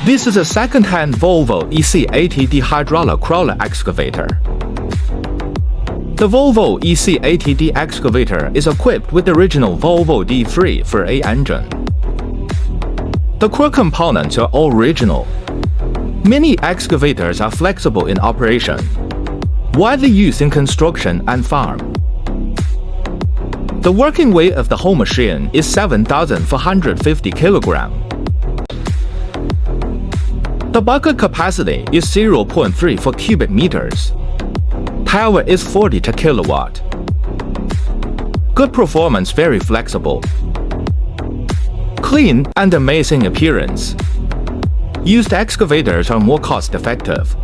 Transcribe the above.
This is a second-hand Volvo EC80D hydraulic crawler excavator. The Volvo EC80D excavator is equipped with the original Volvo D348 engine. The core components are all original. Many excavators are flexible in operation, widely used in construction and farm. The working weight of the whole machine is 7,450 kilograms. The bucket capacity is 0.34 cubic meters. Power is 40 kilowatt. Good performance, very flexible. Clean and amazing appearance. Used excavators are more cost-effective.